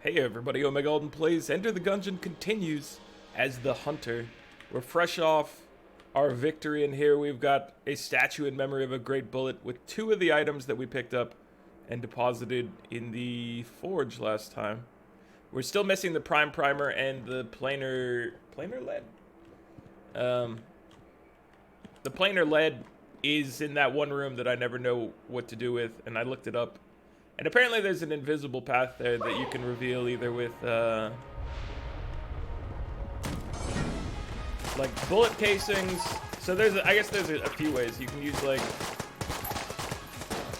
Hey everybody, Omega Alden plays. Enter the Gungeon continues as the Hunter. We're fresh off our victory, and here we've got a statue in memory of a great bullet with two of the items that we picked up and deposited in the forge last time. We're still missing the prime primer and the planar lead. The planar lead is in that one room that I never know what to do with, and I looked it up. And apparently there's an invisible path there that you can reveal either with, like, bullet casings. So I guess there's a few ways. You can use, like,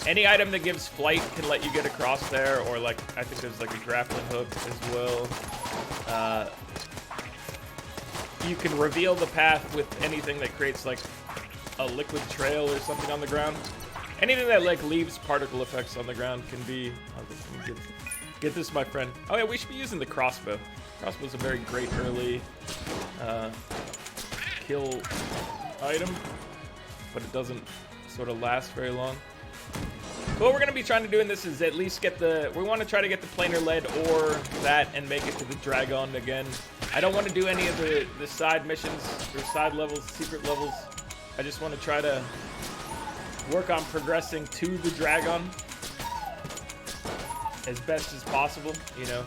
any item that gives flight can let you get across there, or, like, I think there's, like, a grappling hook as well. You can reveal the path with anything that creates, like, a liquid trail or something on the ground. Anything that, like, leaves particle effects on the ground can be... Get this, my friend. Oh, yeah, we should be using the crossbow. Crossbow's a very great early kill item, but it doesn't sort of last very long. So what we're going to be trying to do in this is at least get the... We want to try to get the planar lead or that and make it to the Dragun again. I don't want to do any of the side missions or side levels, secret levels. I just want to try to work on progressing to the Dragun as best as possible, you know,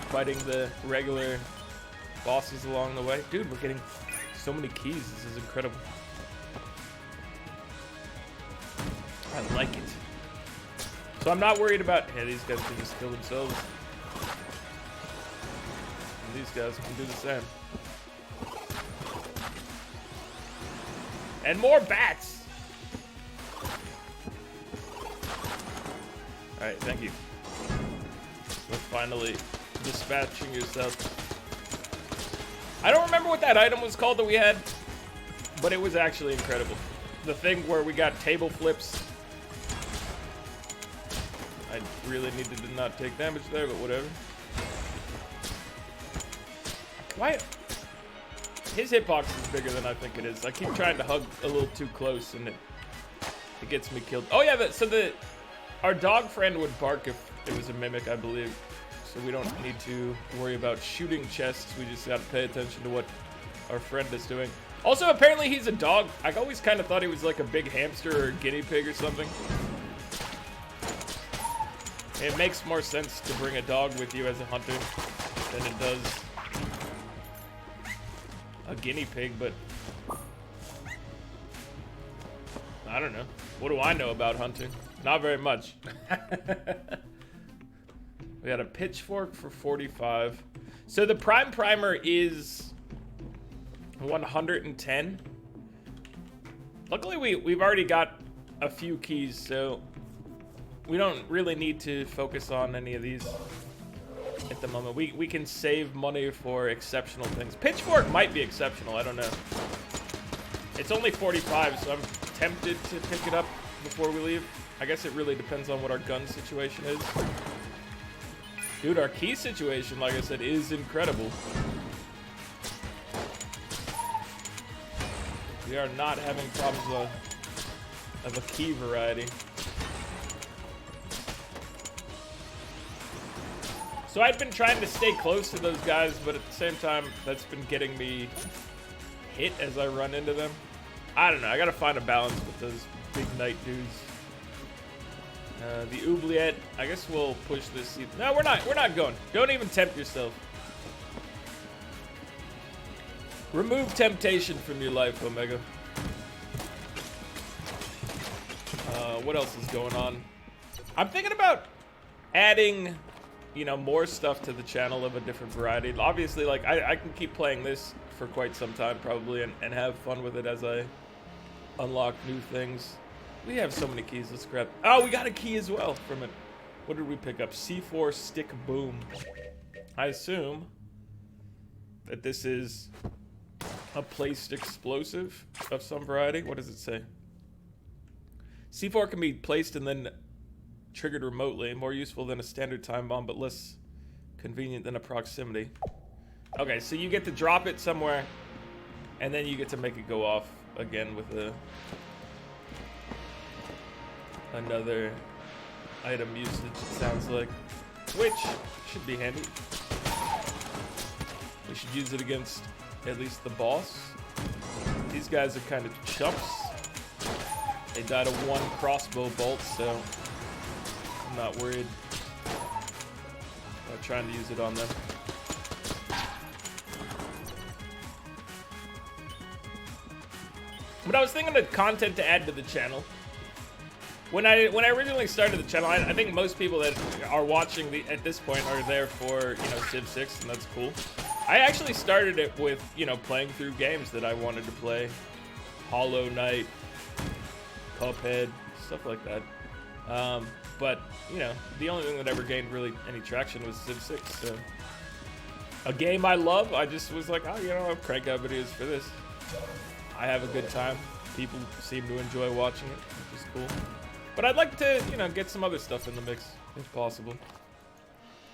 fighting the regular bosses along the way. Dude, we're getting so many keys. This is incredible. I like it. So I'm not worried about... Hey, these guys can just kill themselves. And these guys can do the same. And more bats! Alright, thank you. We're finally dispatching yourself. I don't remember what that item was called that we had, but it was actually incredible. The thing where we got table flips. I really needed to not take damage there, but whatever. Why? His hitbox is bigger than I think it is. I keep trying to hug a little too close, and it gets me killed. Oh yeah, our dog friend would bark if it was a mimic, I believe. So we don't need to worry about shooting chests. We just gotta pay attention to what our friend is doing. Also, apparently he's a dog. I always kind of thought he was like a big hamster or a guinea pig or something. It makes more sense to bring a dog with you as a hunter than it does a guinea pig, but I don't know. What do I know about hunting? Not very much. We got a pitchfork for 45. So the prime primer is 110. Luckily, we've already got a few keys, so we don't really need to focus on any of these at the moment. We can save money for exceptional things. Pitchfork might be exceptional, I don't know. It's only 45, so I'm tempted to pick it up before we leave. I guess it really depends on what our gun situation is. Dude, our key situation, like I said, is incredible. We are not having problems of a key variety. So I've been trying to stay close to those guys, but at the same time, that's been getting me hit as I run into them. I don't know. I gotta find a balance with those big knight dudes. The oubliette. I guess we'll push this. No, we're not. We're not going. Don't even tempt yourself. Remove temptation from your life, Omega. What else is going on? I'm thinking about adding, you know, more stuff to the channel of a different variety. Obviously, like, I can keep playing this for quite some time, probably, and have fun with it as I unlock new things. We have so many keys. Let's grab... Oh, we got a key as well from it. What did we pick up? C4 stick boom. I assume that this is a placed explosive of some variety. What does it say? C4 can be placed and then triggered remotely. More useful than a standard time bomb, but less convenient than a proximity. Okay, so you get to drop it somewhere, and then you get to make it go off again with another item usage, it sounds like. which should be handy. We should use it against at least the boss. These guys are kind of chumps. They died of one crossbow bolt, so I'm not worried about trying to use it on them. But I was thinking of content to add to the channel. When I originally started the channel, I think most people that are watching at this point are there for, you know, Civ 6, and that's cool. I actually started it with, you know, playing through games that I wanted to play. Hollow Knight, Cuphead, stuff like that. But, you know, the only thing that ever gained really any traction was Civ 6, so. A game I love, I just was like, oh, you know, I'll crank out videos for this. I have a good time. People seem to enjoy watching it, which is cool. But I'd like to, you know, get some other stuff in the mix, if possible.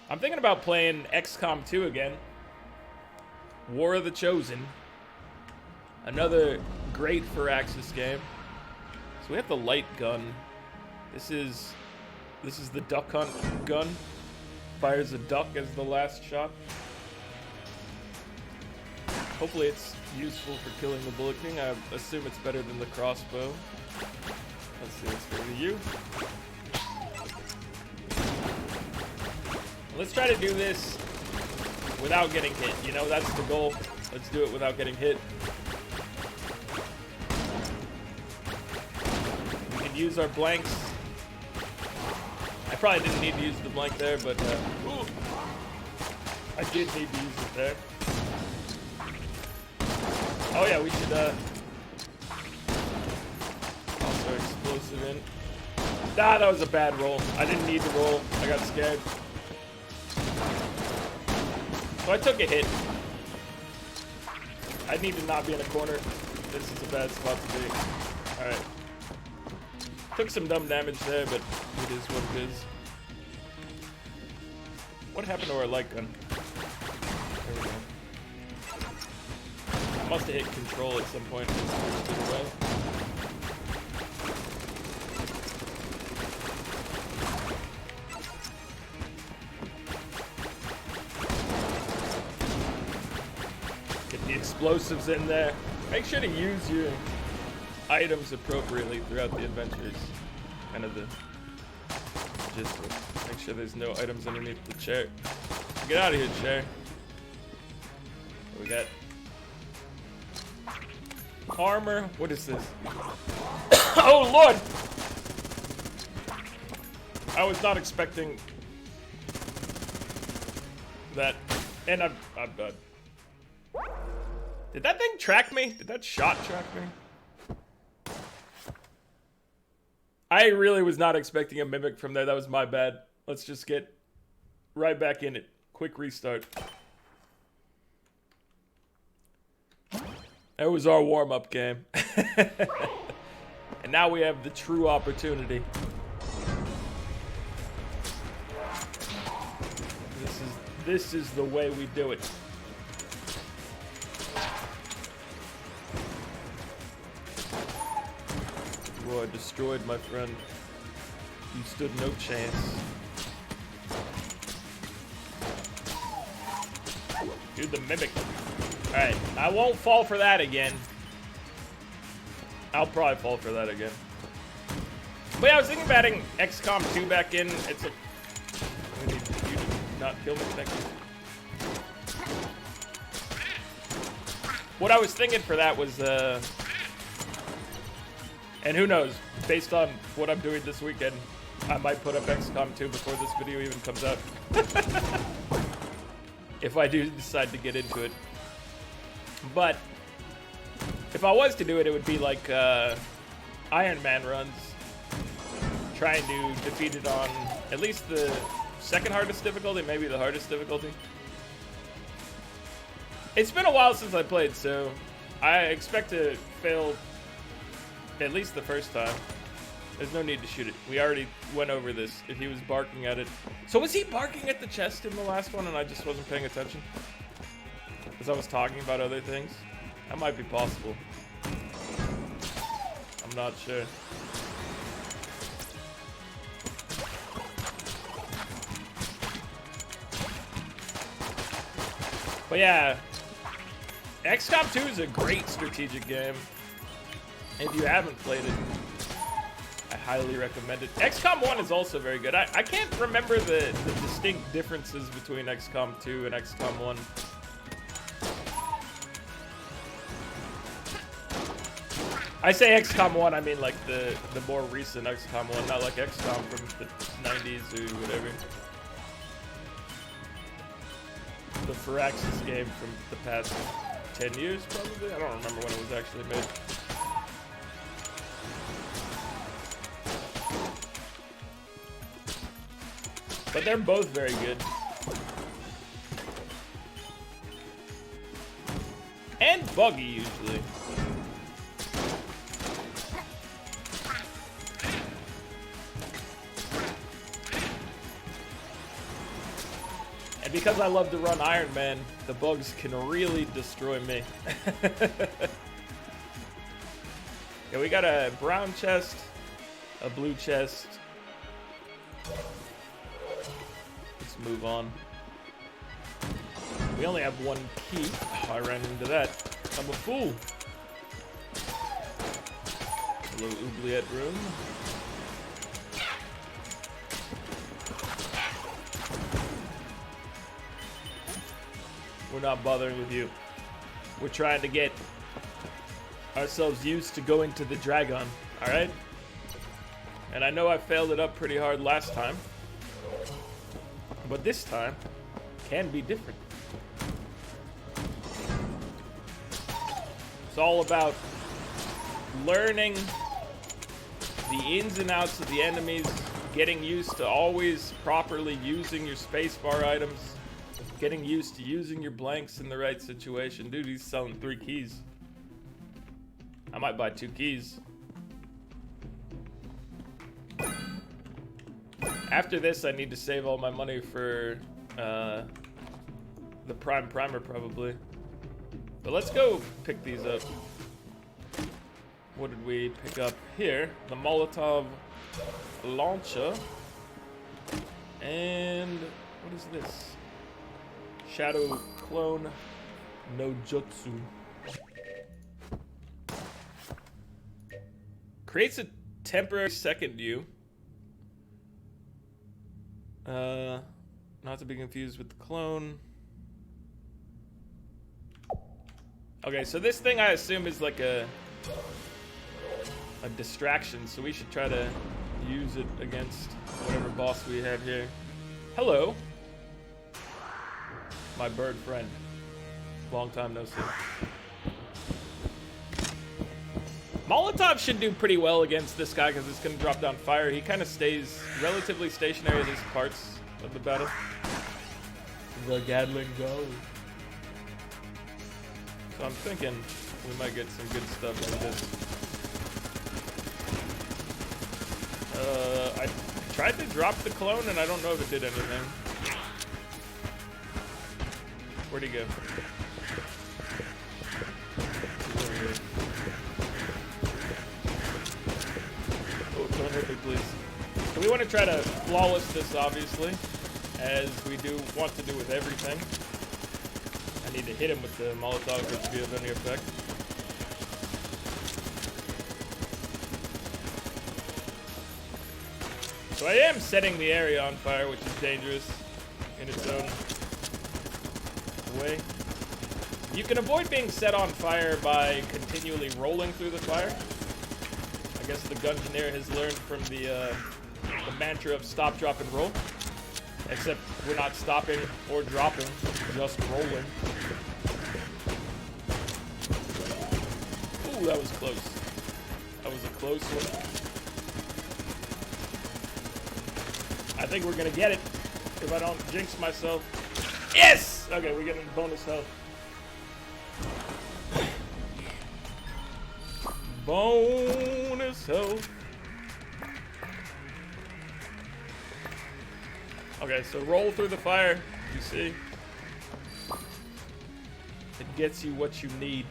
I'm thinking about playing XCOM 2 again. War of the Chosen. Another great Firaxis game. So we have the light gun. This is the duck hunt gun. Fires a duck as the last shot. Hopefully it's useful for killing the Bullet King. I assume it's better than the crossbow. Let's see what's going to you. Let's try to do this without getting hit. You know, that's the goal. Let's do it without getting hit. We can use our blanks. I probably didn't need to use the blank there, but I did need to use it there. Oh yeah, we should also explosive in. Nah, that was a bad roll. I didn't need to roll. I got scared. So I took a hit. I need to not be in a corner. This is a bad spot to be. Alright. Took some dumb damage there, but it is what it is. What happened to our light gun? There we go. I must have hit control at some point and just pushed it away. Get the explosives in there. Make sure to use your items appropriately throughout the adventures. Kind of the gist of it. Make sure there's no items underneath the chair. Get out of here, chair. What we got? Armor. What is this? Oh Lord! I was not expecting that, and I'm done. Did that thing track me? Did that shot track me? I really was not expecting a mimic from there. That was my bad. Let's just get right back in it. Quick restart. That was our warm-up game. And now we have the true opportunity. This is the way we do it. You are destroyed, my friend. You stood no chance. Do the mimic. Alright, I won't fall for that again. I'll probably fall for that again. But yeah, I was thinking of adding XCOM 2 back in. It's a... I need you to not kill me, thank you. What I was thinking for that was, and who knows, based on what I'm doing this weekend, I might put up XCOM 2 before this video even comes out. If I do decide to get into it. But if I was to do it, it would be like Iron Man runs. Trying to defeat it on at least the second hardest difficulty, maybe the hardest difficulty. It's been a while since I played, so I expect to fail at least the first time. There's no need to shoot it. We already went over this. If he was barking at it. So was he barking at the chest in the last one and I just wasn't paying attention? Because I was talking about other things? That might be possible. I'm not sure. But yeah, XCOM 2 is a great strategic game. If you haven't played it, I highly recommend it. XCOM 1 is also very good. I can't remember the distinct differences between XCOM 2 and XCOM 1. I say XCOM 1, I mean like the more recent XCOM 1, not like XCOM from the 90s or whatever. The Firaxis game from the past 10 years, probably? I don't remember when it was actually made. But they're both very good. And buggy, usually. And because I love to run Iron Man, the bugs can really destroy me. Yeah, we got a brown chest, a blue chest. Let's move on. We only have one key. Oh, I ran into that. I'm a fool. Hello, oubliette room. We're not bothering with you. We're trying to get ourselves used to going to the Dragun, alright? And I know I failed it up pretty hard last time. But this time can be different. It's all about learning the ins and outs of the enemies, getting used to always properly using your spacebar items, getting used to using your blanks in the right situation. Dude, he's selling 3 keys. I might buy 2 keys. After this, I need to save all my money for the Prime Primer, probably. But let's go pick these up. What did we pick up here? The Molotov launcher. And what is this? Shadow Clone no Jutsu. Creates a temporary second view. Not to be confused with the clone. Okay, so this thing I assume is like a distraction, so we should try to use it against whatever boss we have here. Hello, my bird friend. Long time no see. Molotov should do pretty well against this guy because it's going to drop down fire. He kind of stays relatively stationary at these parts of the battle. The Gatling go. So I'm thinking we might get some good stuff out of this. I tried to drop the clone and I don't know if it did anything. Where'd he go? He's over here. Oh, don't hit me, please. So we want to try to flawless this, obviously, as we do want to do with everything. I need to hit him with the Molotov for it to be of any effect. So I am setting the area on fire, which is dangerous in its own way. You can avoid being set on fire by continually rolling through the fire. I guess the Gungeoneer has learned from the mantra of stop, drop, and roll. Except we're not stopping or dropping, just rolling. Ooh, that was close. That was a close one. I think we're gonna get it if I don't jinx myself. Yes! Okay, we're getting bonus health. Bonus health. Okay, so roll through the fire, you see? It gets you what you need.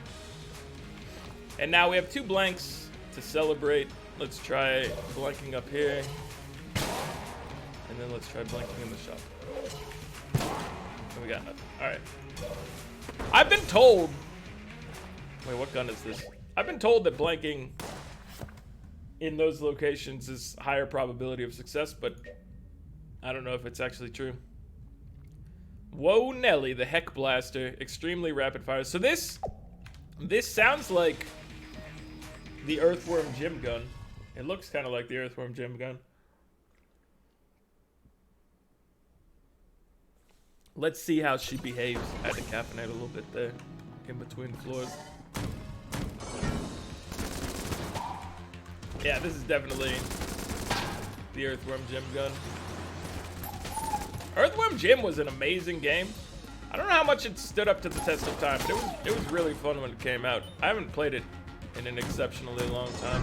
And now we have 2 blanks to celebrate. Let's try blanking up here. And then let's try blanking in the shop. And we got nothing. Alright. I've been told... Wait, what gun is this? I've been told that blanking in those locations is higher probability of success, but I don't know if it's actually true. Whoa, Nelly, the Heck Blaster. Extremely rapid fire. So this sounds like the Earthworm Jim gun. It looks kind of like the Earthworm Jim gun. Let's see how she behaves. I had to caffeinate a little bit there, in between floors. Yeah, this is definitely the Earthworm Jim gun. Earthworm Jim was an amazing game. I don't know how much it stood up to the test of time, but it was really fun when it came out. I haven't played it in an exceptionally long time.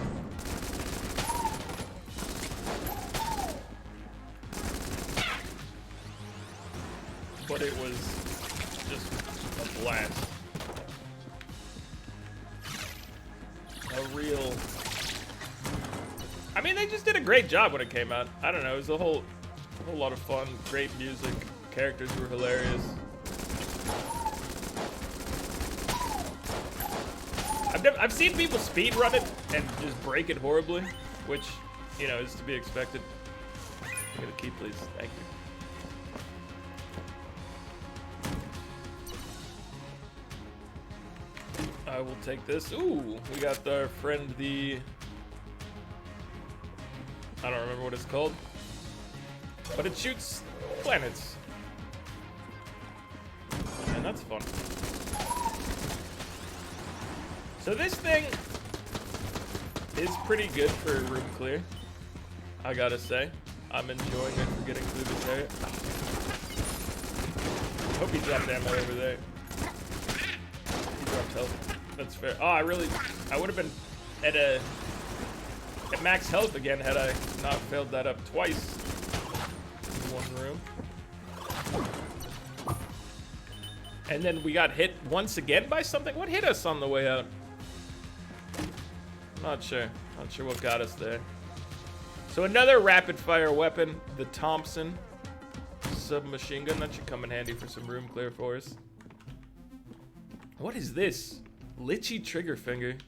But it was just a blast. A real... I mean, they just did a great job when it came out. I don't know, it was a whole lot of fun, great music, characters were hilarious. I've seen people speedrun it and just break it horribly, which, you know, is to be expected. Get a key, please. Thank you. I will take this. Ooh, we got our friend the... I don't remember what it's called. But it shoots planets. And that's fun. So this thing is pretty good for room clear, I gotta say. I'm enjoying it for getting through this area. Hope he dropped ammo over there. He dropped health. That's fair. Oh, I would have been at max health again had I not failed that up twice in one room. And then we got hit once again by something. What hit us on the way out? Not sure. Not sure what got us there. So another rapid fire weapon, the Thompson submachine gun. That should come in handy for some room clear for us. What is this? Litchy trigger finger.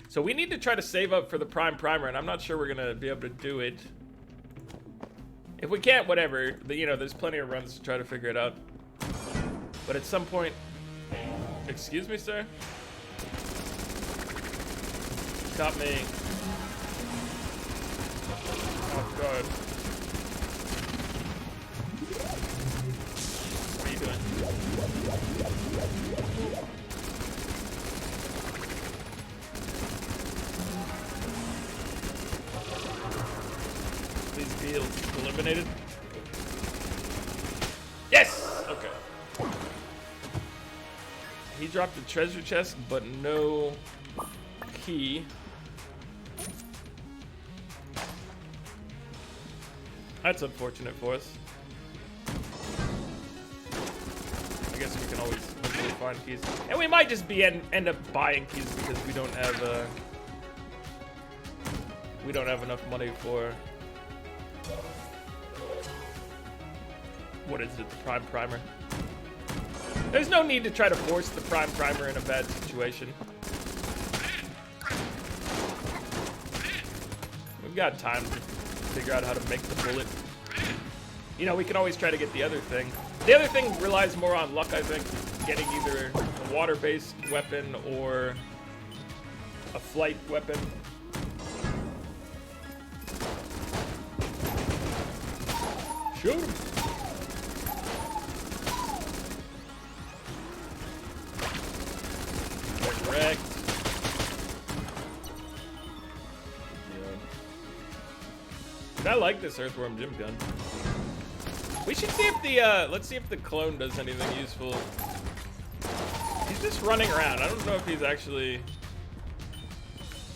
So we need to try to save up for the prime primer, and I'm not sure we're gonna be able to do it. If we can't, whatever. You know, there's plenty of runs to try to figure it out. But at some point... Excuse me, sir? Stop me. Oh, God. What are you doing? Please be eliminated. Yes! Okay. He dropped a treasure chest, but no key. That's unfortunate for us. I guess we can always find keys. And we might just be end up buying keys because we don't have enough money for what is it, the prime primer. There's no need to try to force the prime primer in a bad situation. We've got time to figure out how to make the bullet. You know, we can always try to get the other thing. The other thing relies more on luck, I think. Getting either a water-based weapon or a flight weapon. Shoot him! Correct. I like this Earthworm Jim gun. We should see if the, let's see if the clone does anything useful. He's just running around. I don't know if he's actually...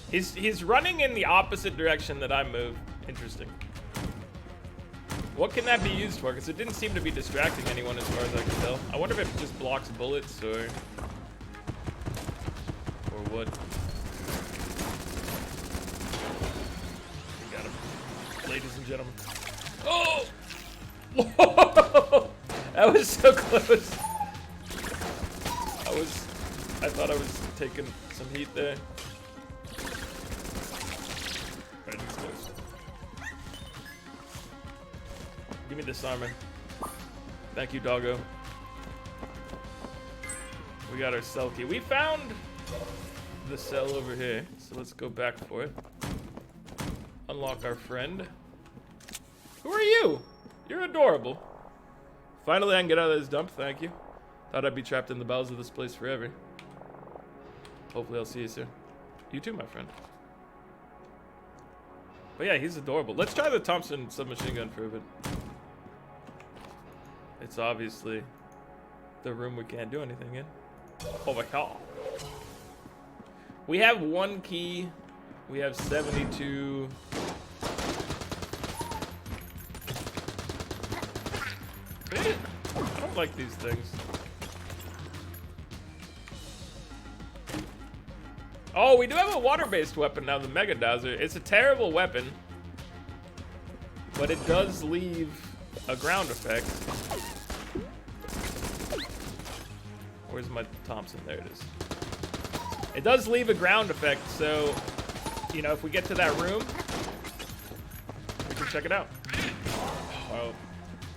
He's running in the opposite direction that I move. Interesting. What can that be used for? Because it didn't seem to be distracting anyone as far as I can tell. I wonder if it just blocks bullets or what. We got him. Ladies and gentlemen. Oh! Whoa! That was so close. I thought I was taking some heat there. Right, he's close. Give me this armor. Thank you, doggo. We got our cell key. We found the cell over here, so let's go back for it. Unlock our friend. Who are you? You're adorable. Finally, I can get out of this dump. Thank you. Thought I'd be trapped in the bowels of this place forever. Hopefully, I'll see you soon. You too, my friend. But yeah, he's adorable. Let's try the Thompson submachine gun for a bit. It's obviously the room we can't do anything in. Oh my god. We have 1 key. We have 72. I don't like these things. Oh, we do have a water-based weapon now, the Mega Dowser. It's a terrible weapon, but it does leave a ground effect. Where's my Thompson? There it is. It does leave a ground effect, so, you know, if we get to that room, we can check it out. Oh,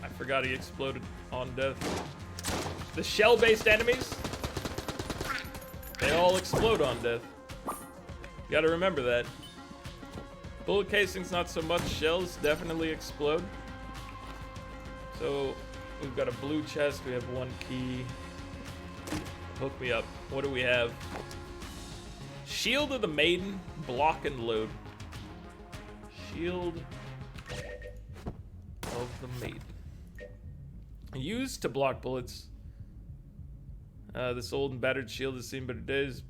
I forgot he exploded on death. The shell-based enemies, they all explode on death. You gotta remember that. Bullet casings, not so much. Shells definitely explode. So, we've got a blue chest, we have 1 key. Hook me up. What do we have? Shield of the Maiden, block and load. Shield of the Maiden. Used to block bullets. This old and battered shield has seen better days.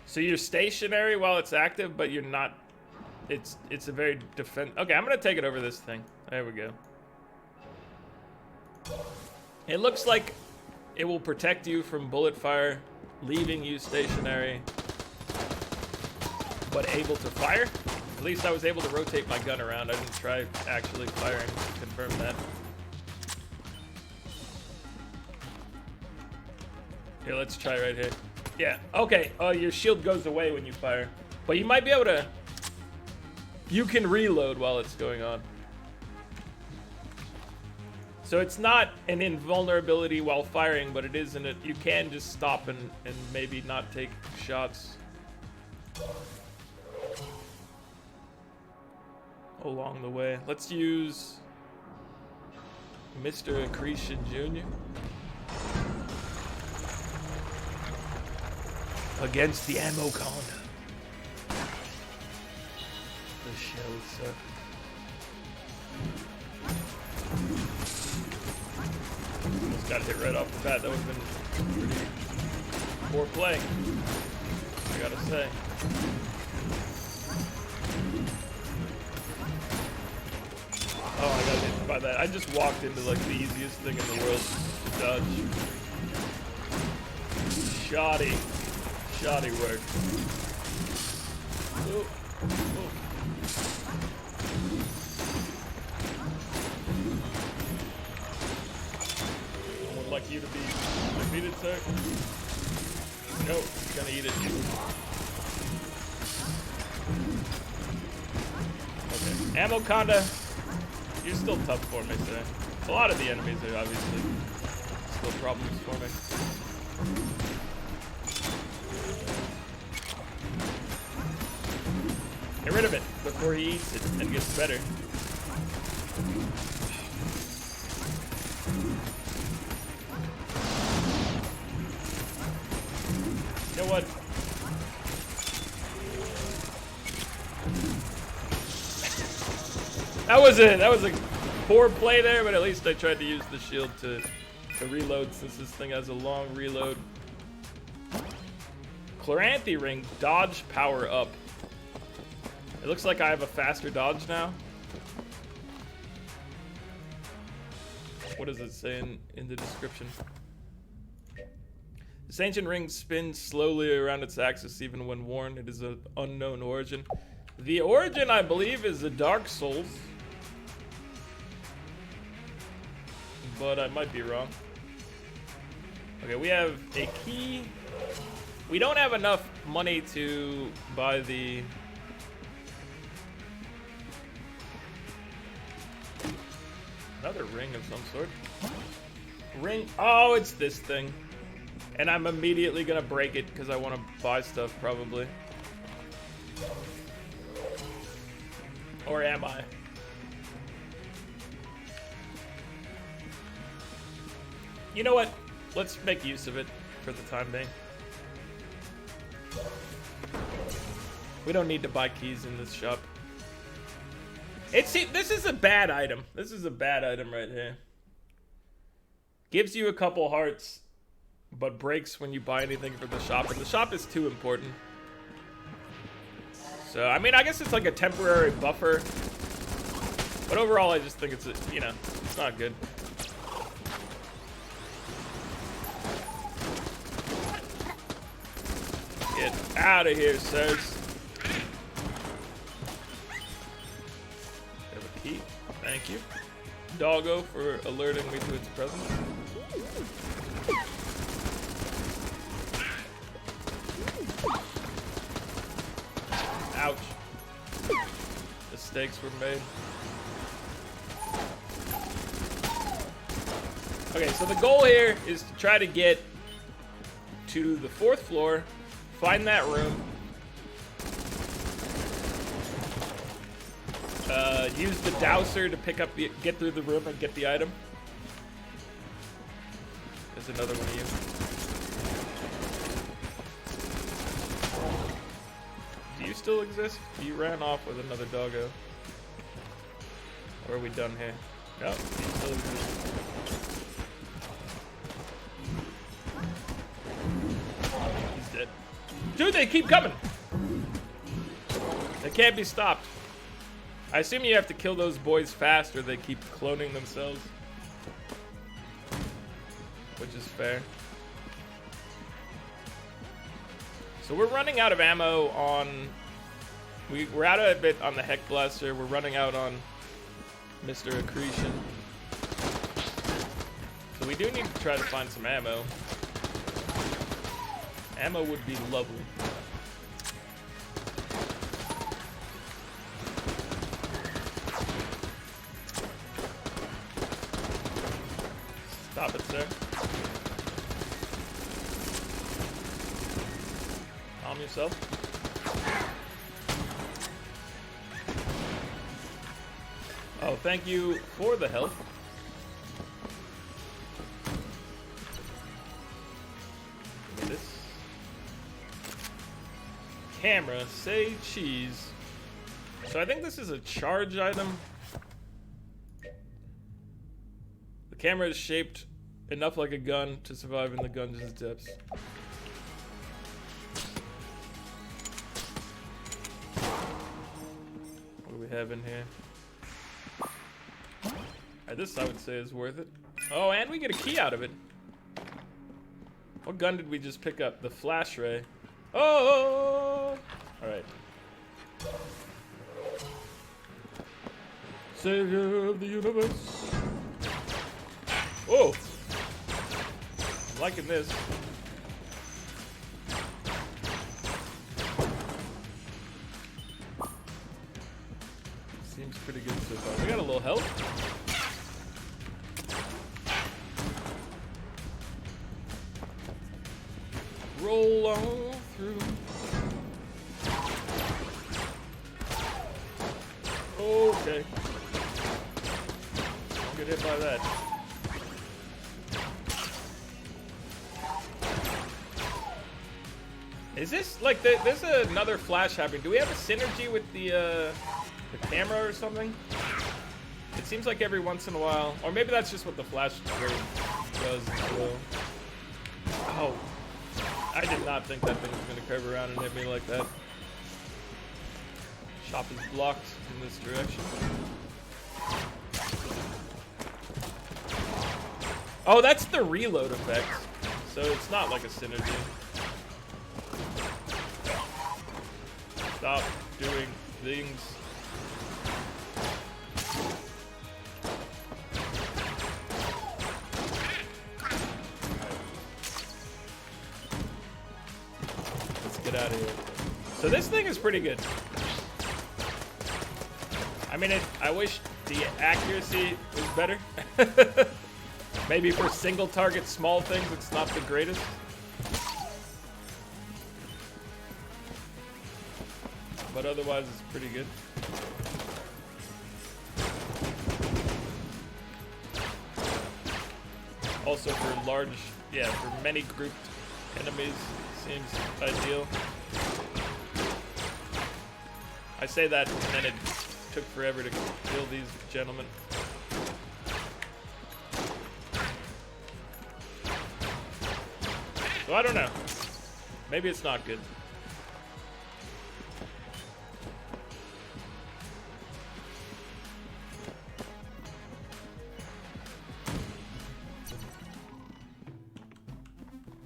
So you're stationary while it's active, but you're not. It's a very defense. Okay, I'm gonna take it over this thing. There we go. It looks like it will protect you from bullet fire, leaving you stationary, but able to fire. At least I was able to rotate my gun around. I didn't try actually firing to confirm that. Here, let's try right here. Yeah, okay. Your shield goes away when you fire, but you might be able to. You can reload while it's going on. So it's not an invulnerability while firing, but it is in it. You can just stop and maybe not take shots along the way. Let's use Mr. Accretion Jr. against the ammo conda. The shell suck. Almost got hit right off the bat. That would have been pretty poor play, I gotta say. Oh, I got hit by that. I just walked into like the easiest thing in the world to dodge. Shoddy. Shoddy work. Oh. Oh. I would like you to be defeated, sir. Nope, gonna eat it. Okay, ammo conda. You're still tough for me, sir. A lot of the enemies are obviously still problems for me. Get rid of it before he eats it and gets better. You know what? That was a poor play there, but at least I tried to use the shield to reload since this thing has a long reload. Chloranthy ring, dodge power up. It looks like I have a faster dodge now. What does it say in the description? This ancient ring spins slowly around its axis even when worn. It is of unknown origin. The origin, I believe, is the Dark Souls. but I might be wrong. Okay, we have a key. We don't have enough money to buy the... Another ring of some sort. Ring. Oh, it's this thing. And I'm immediately gonna break it because I want to buy stuff, probably. Or am I? You know what? Let's make use of it for the time being. We don't need to buy keys in this shop. This is a bad item. This is a bad item right here. Gives you a couple hearts, but breaks when you buy anything from the shop. And the shop is too important. So, I mean, I guess it's like a temporary buffer. But overall, I just think it's, you know, it's not good. Get out of here, sirs. Have a key. Thank you. Doggo for alerting me to its presence. Ouch. Mistakes were made. Okay, so the goal here is to try to get to the 4th floor, find that room, use the dowser to get through the room and get the item. There's another one of you. Do you still exist? You ran off with another doggo. Or are we done here? No, you still exist. He's dead. Dude, they keep coming! They can't be stopped. I assume you have to kill those boys fast or they keep cloning themselves. Which is fair. So we're running out of ammo on... We're out of it on the Heck Blaster. We're running out on Mr. Accretion. So we do need to try to find some ammo. Ammo would be lovely. Stop it, sir. Calm yourself. Oh, thank you for the help. Look at this. Camera, say cheese. So I think this is a charge item. The camera is shaped enough like a gun to survive in the Gungeon's depths. What do we have in here? This I would say is worth it. Oh, and we get a key out of it. What gun did we just pick up? The flash ray. Oh! Alright. Savior of the universe. Whoa! I'm liking this. Seems pretty good so far. We got a little help. Roll on through. Okay. Don't get hit by that. Is this like there's another flash happening? Do we have a synergy with the camera or something? It seems like every once in a while, or maybe that's just what the flash does as well. Oh. I did not think that thing was going to curve around and hit me like that. Shop is blocked in this direction. Oh, that's the reload effect. So it's not like a synergy. Stop doing things. out of here. So this thing is pretty good. I mean, I wish the accuracy was better. Maybe for single target small things, it's not the greatest. But otherwise, it's pretty good. Also for large, yeah, for many grouped enemies, seems ideal. I say that, and then it took forever to kill these gentlemen. So I don't know. Maybe it's not good.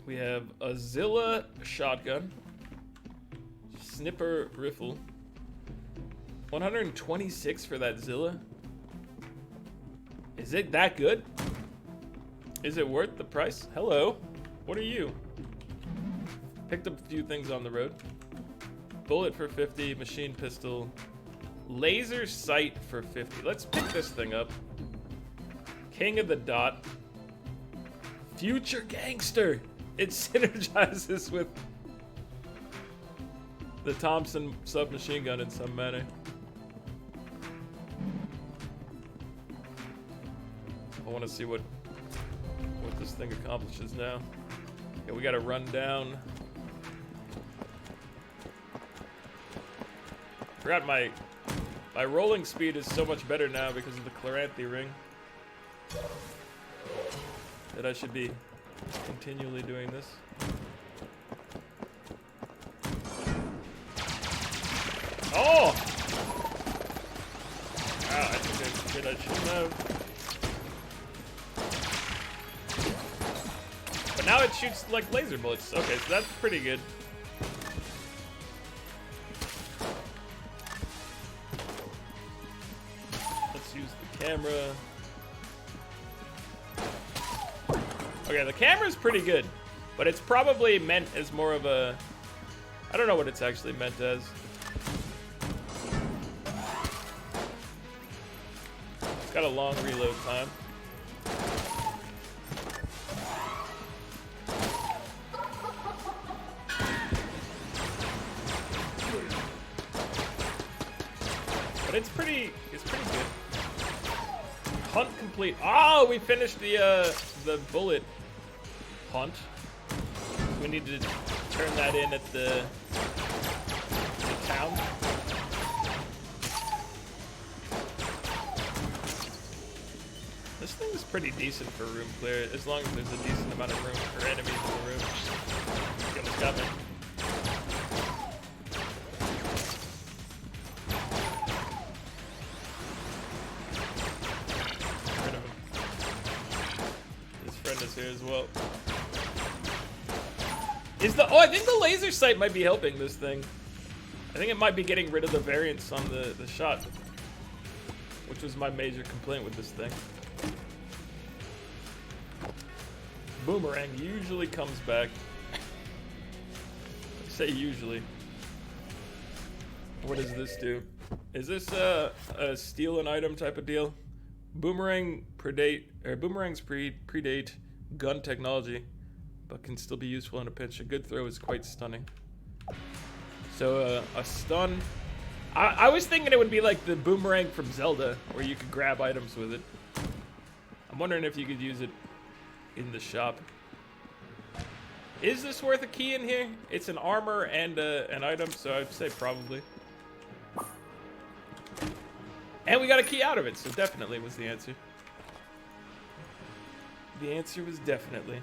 We have a Zilla shotgun, snipper rifle, 126 for that Zilla. Is it that good? Is it worth the price? Hello, what are you? Picked up a few things on the road. Bullet for 50, machine pistol, laser sight for 50. Let's pick this thing up. King of the Dot, future gangster. It synergizes with the Thompson submachine gun in some manner. I want to see what this thing accomplishes now. Yeah, we got to run down. Forgot my rolling speed is so much better now because of the Chloranthy ring. That I should be continually doing this. Oh! Wow, I think I did. I shouldn't have. But now it shoots like laser bullets. Okay, so that's pretty good. Let's use the camera. Okay, the camera's pretty good, but it's probably meant as more of a... I don't know what it's actually meant as. It's got a long reload time. But it's pretty good. Hunt complete. Oh, we finished the bullet hunt. We need to turn that in at the town. This thing is pretty decent for room clear, as long as there's a decent amount of room for enemies in the room. He almost got me. Here as well. I think the laser sight might be helping this thing. I think it might be getting rid of the variance on the shot, which was my major complaint with this thing. Boomerang usually comes back. I say usually. What does this do? Is this a steal an item type of deal? Boomerangs predate gun technology, but can still be useful in a pinch. A good throw is quite stunning. So a stun. I was thinking it would be like the boomerang from Zelda, where you could grab items with it. I'm wondering if you could use it in the shop. Is this worth a key in here? It's an armor and an item, so I'd say probably. And we got a key out of it, so definitely was the answer. The answer was definitely.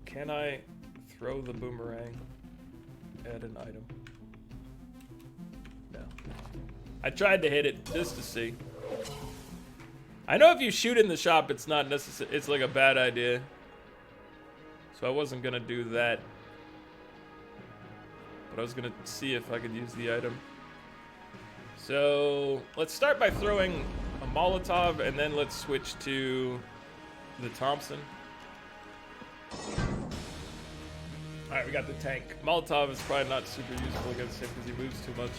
Can I throw the boomerang at an item? No. I tried to hit it just to see. I know if you shoot in the shop, it's not necessary. It's like a bad idea. So I wasn't gonna do that. But I was gonna see if I could use the item. So let's start by throwing a Molotov, and then let's switch to the Thompson. Alright, we got the tank. Molotov is probably not super useful against him because he moves too much.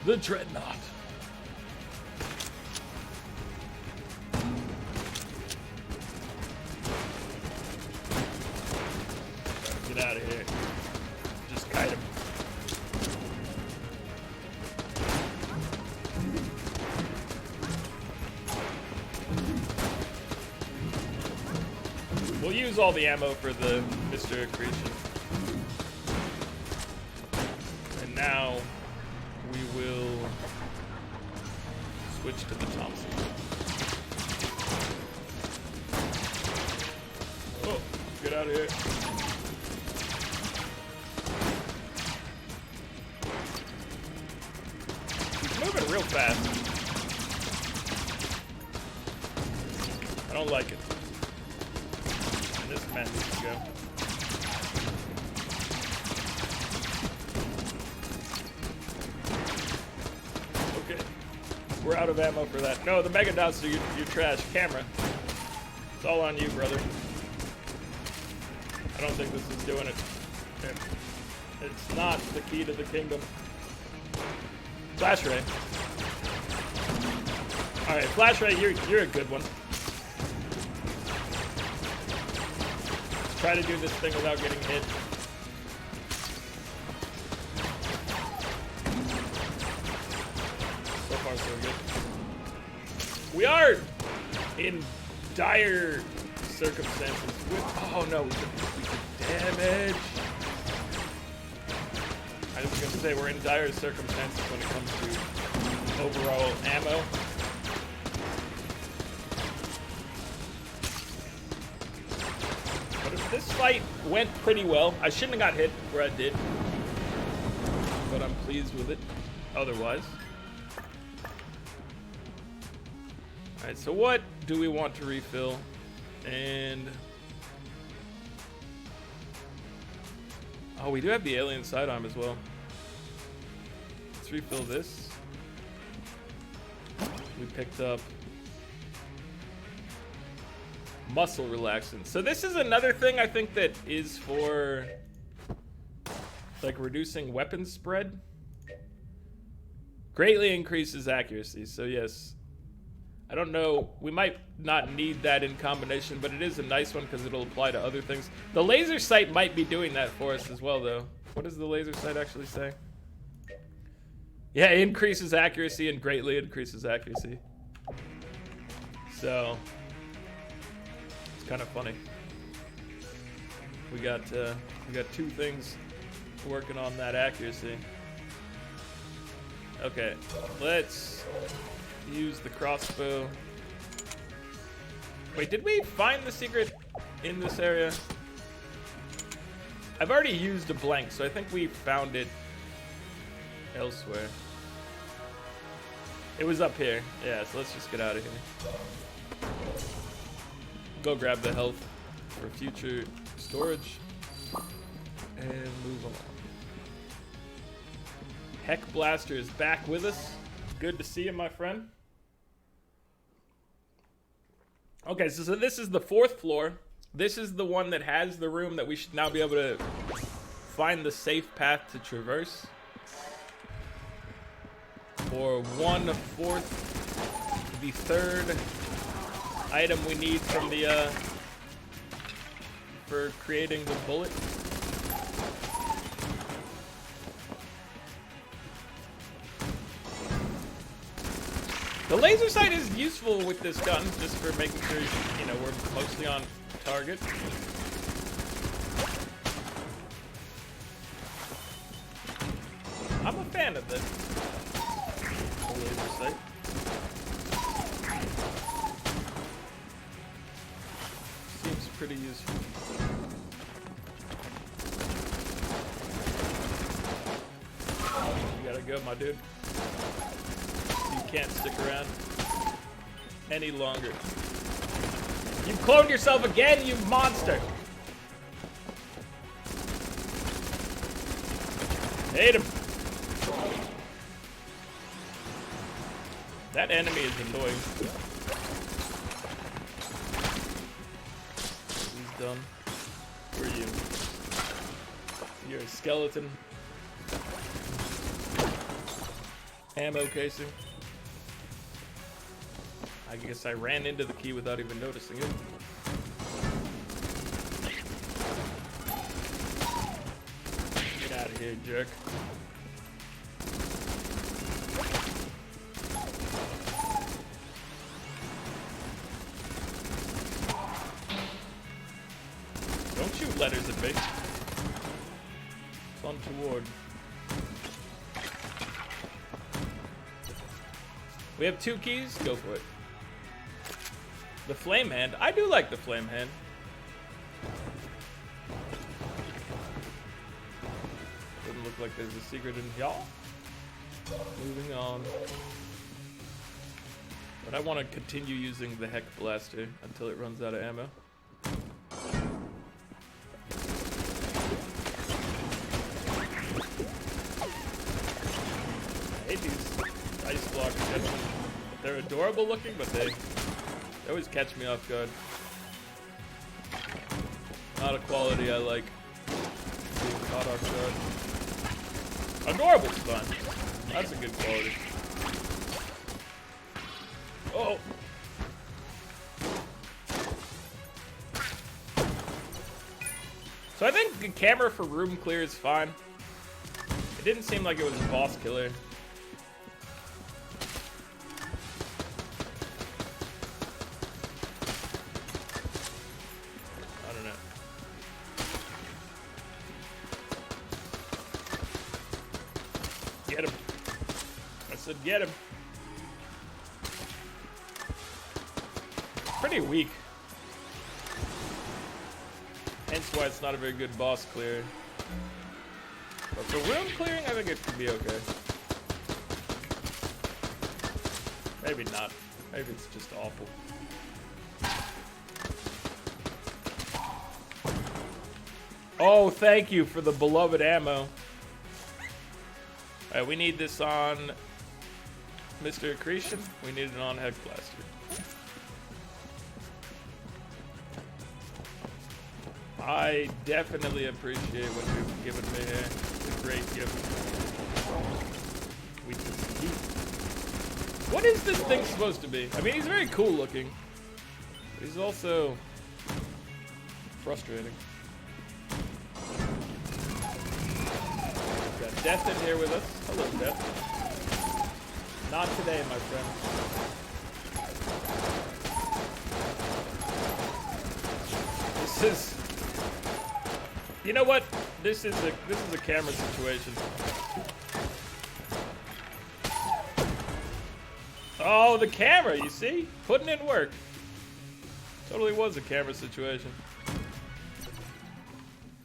The Dreadnought. Get out of here. Just kite him. We'll use all the ammo for the Mr. Accretion. And now we will switch to the Thompson. Oh, get out of here. He's moving real fast. I don't like it. This man needs to go. Okay. We're out of ammo for that. No, the Mega Dots are your trash. Camera. It's all on you, brother. I don't think this is doing it. It's not the key to the kingdom. Flash ray. Alright, flash ray, you're a good one. Try to do this thing without getting hit. So far, so good. We are in dire circumstances. Oh no, we took damage. I was gonna say we're in dire circumstances when it comes to overall ammo. This fight went pretty well. I shouldn't have got hit where I did, but I'm pleased with it otherwise. Alright, so what do we want to refill? And oh, we do have the alien sidearm as well. Let's refill this. We picked up muscle relaxant. So this is another thing I think that is for like reducing weapon spread. Greatly increases accuracy. So yes, I don't know, we might not need that in combination, but it is a nice one because it'll apply to other things. The laser sight might be doing that for us as well though. What does the laser sight actually say? Yeah, it increases accuracy and greatly increases accuracy. So kind of funny. We got two things working on that accuracy. Okay, let's use the crossbow. Wait, did we find the secret in this area? I've already used a blank, so I think we found it elsewhere. It was up here. Yeah, so let's just get out of here. Go grab the health for future storage and move on. Heck Blaster is back with us. Good to see you, my friend. Okay, so this is the 4th floor. This is the one that has the room that we should now be able to find the safe path to traverse. For 1/4, the 3rd item we need from the for creating the bullet. The laser sight is useful with this gun, just for making sure you know we're mostly on target. I'm a fan of this. The laser sight. Seems pretty useful. You gotta go, my dude. You can't stick around any longer. You cloned yourself again, you monster! Hate him. That enemy is annoying. done. Who are you? You're a skeleton. Ammo casing. I guess I ran into the key without even noticing it. Get out of here, jerk. Don't shoot letters at me. It's untoward. We have 2 keys. Go for it. The flame hand. I do like the flame hand. Doesn't look like there's a secret in here. Moving on. But I want to continue using the heck blaster until it runs out of ammo. I hate these ice blocks. They're adorable looking, but they always catch me off guard. Not a quality I like. Being caught off guard. Adorable's fun. That's a good quality. Oh! So I think the camera for room clear is fine. It didn't seem like it was a boss killer. Get him. I said get him. Pretty weak. Hence why it's not a very good boss clear. But for room clearing, I think it could be okay. Maybe not. Maybe it's just awful. Oh, thank you for the beloved ammo. Alright, we need this on Mr. Accretion. We need it on Head Blaster. I definitely appreciate what you've given me here. It's a great gift. We just keep. What is this thing supposed to be? I mean, he's very cool looking. But he's also frustrating. We've got Death in here with us. Hello, Death. Not today, my friend. This is. You know what? This is a camera situation. Oh, the camera, you see? Putting in work. Totally was a camera situation.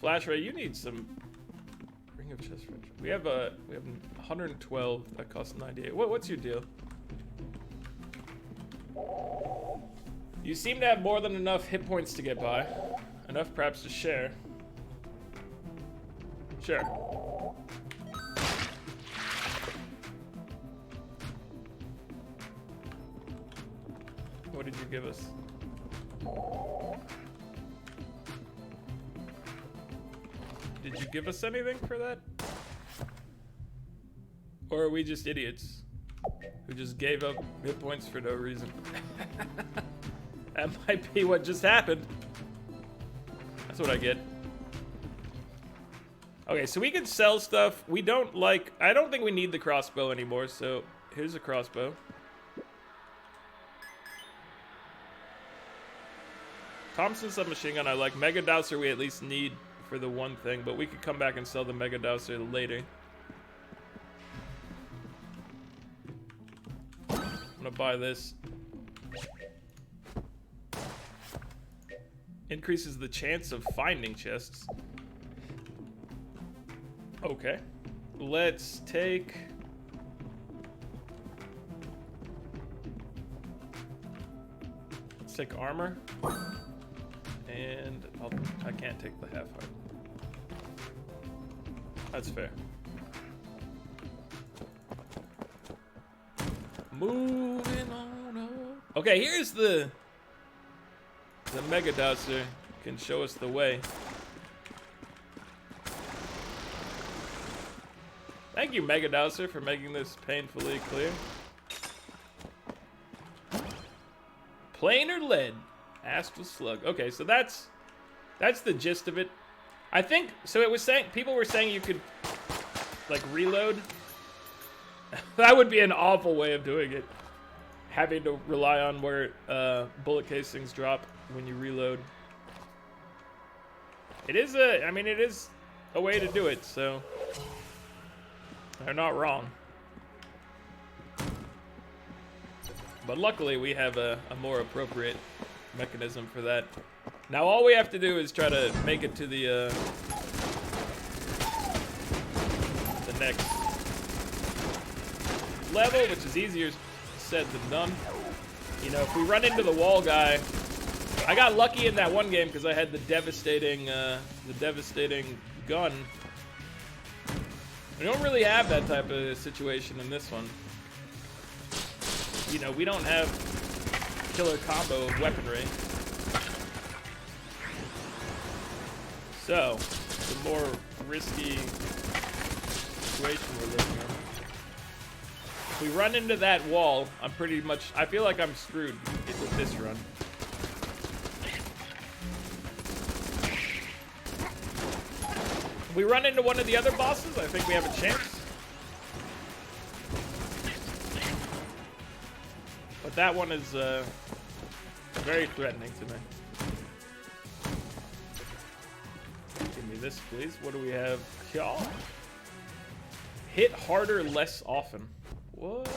Flash Ray, you need some Ring of Chest French. We have 112 that costs 98. What's your deal? You seem to have more than enough hit points to get by. Enough perhaps to share. Sure. What did you give us? Did you give us anything for that? Or are we just idiots who just gave up hit points for no reason? That might be what just happened. That's what I get. Okay, so we can sell stuff. We don't like... I don't think we need the crossbow anymore, so here's a crossbow. Thompson submachine gun I like. Mega Dowser we at least need for the one thing, but we could come back and sell the Mega Dowser later. I'm gonna buy this. Increases the chance of finding chests. Okay. Let's take... Let's take armor. And I can't take the half heart. That's fair. Moving on up. Okay, here's the Mega Dowser. can show us the way. Thank you, Mega Dowser, for making this painfully clear. Plain or lead? Astral Slug. Okay, so that's the gist of it. I think so. It was saying people were saying you could like reload. That would be an awful way of doing it. Having to rely on where bullet casings drop when you reload. It is a, I mean, it is a way to do it, so they're not wrong. But luckily, we have a more appropriate mechanism for that. Now, all we have to do is try to make it to the next level, which is easier said than done. You know, if we run into the wall guy, I got lucky in that one game because I had the devastating gun. We don't really have that type of situation in this one. You know, we don't have killer combo of weaponry. So, it's a more risky situation we're living in. If we run into that wall, I'm pretty much, I feel like I'm screwed with this run. If we run into one of the other bosses, I think we have a chance. But that one is very threatening to me. Give me this, please. What do we have? Yeah. Hit harder less often. What?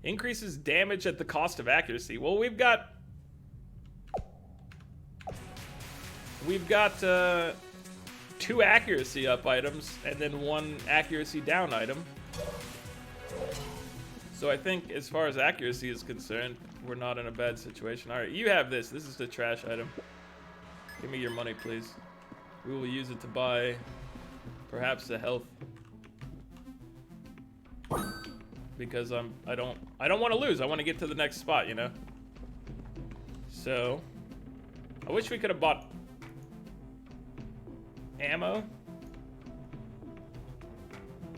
Increases damage at the cost of accuracy. Well, we've got 2 accuracy up items and then 1 accuracy down item. So I think as far as accuracy is concerned, we're not in a bad situation. All right, you have this. This is the trash item. Give me your money, please. We will use it to buy perhaps the health. Because I don't want to lose. I want to get to the next spot, you know. So I wish we could have bought ammo.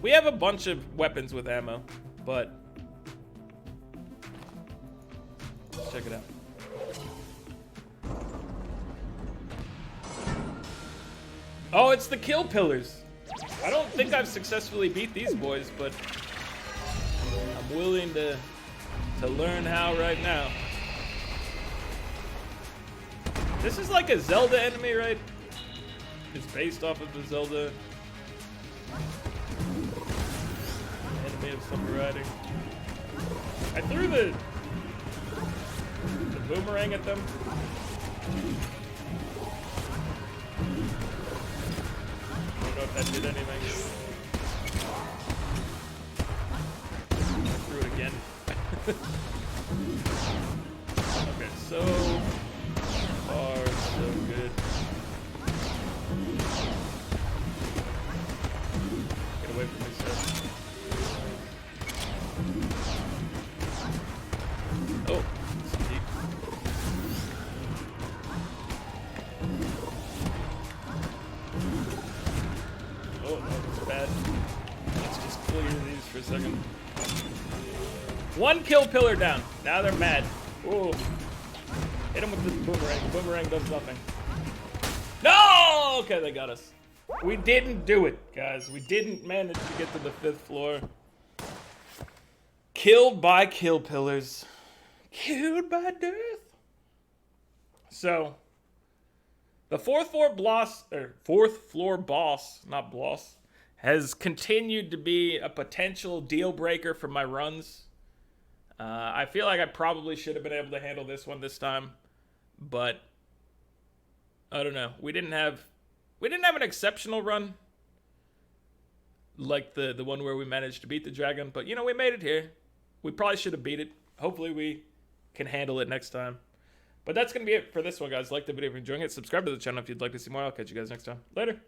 We have a bunch of weapons with ammo, but let's check it out. Oh, it's the kill pillars. I don't think I've successfully beat these boys, but I'm willing to learn how right now. This is like a Zelda enemy, right? It's based off of the Zelda enemy of some variety. I threw the boomerang at them. I don't know if that did anything. I threw it again. Okay, so far so good. Get away from me, sir. Oh, it's deep. Oh, no, that's bad. Let's just clear these for a second. 1 kill pillar down. Now they're mad. Whoa. Hit him with the boomerang. The boomerang does nothing. No! Okay, they got us. We didn't do it, guys. We didn't manage to get to the 5th floor. Killed by kill pillars. Killed by death. So, the 4th floor boss, not boss, has continued to be a potential deal breaker for my runs. I feel like I probably should have been able to handle this one this time, but I don't know. We didn't have an exceptional run like the one where we managed to beat the dragon, but you know, we made it here. We probably should have beat it. Hopefully we can handle it next time. But that's going to be it for this one, guys. Like the video if you're enjoying it. Subscribe to the channel if you'd like to see more. I'll catch you guys next time. Later.